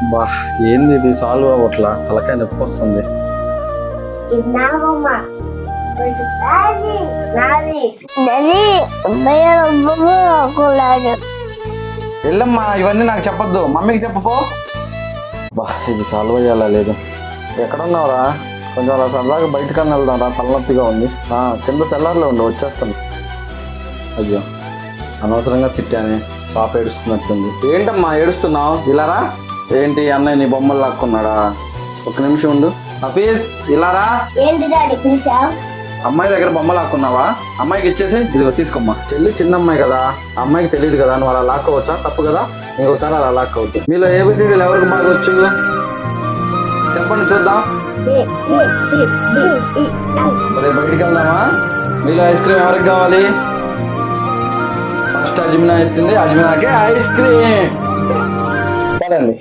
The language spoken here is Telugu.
బా, ఏంది ఇది సాల్వ్ అవ్వట్లా, తలకాయ నొప్పి వస్తుంది. వెళ్ళమ్మా, ఇవన్నీ నాకు చెప్పొద్దు, మమ్మీకి చెప్పపో. బా, ఇది సాల్వ్ అయ్యేలా లేదు. ఎక్కడున్నావురా? కొంచెం అలా సరదాగా బయటకన్నా వెళ్దాం రా, తలనొప్పిగా ఉంది. కింద సెల్లార్లో ఉండి వచ్చేస్తాను. అయ్యో, అనవసరంగా తిట్టానే, పాప ఏడుస్తున్నట్టుంది. ఏంటమ్మా ఏడుస్తున్నావు? ఇలారా. ఏంటి అన్నయ్య నీ బొమ్మలు లాక్కున్నాడా? ఒక నిమిషం ఉండు. హఫీజ్, ఇలారా. అమ్మాయి దగ్గర బొమ్మ లాక్కున్నావా? అమ్మాయికి ఇచ్చేసి ఇదిగో తీసుకోమ్మా. చెల్లి చిన్న అమ్మాయి కదా, అమ్మాయికి తెలియదు కదా, నువ్వు అలా లాక్కోవచ్చా? తప్పు కదా, ఇంకొకసారి అలా లాక్కోవచ్చు. మీలో ఏబిసిడీలు ఎవరికి బాగా వచ్చు చెప్పండి చూద్దాం. రేపు బయటికి వెళ్దామా? మీలో ఐస్ క్రీమ్ ఎవరికి కావాలి? ఫస్ట్ అజ్మినా ఎత్తింది, అజ్మినాకే ఐస్ క్రీమ్. పదండి.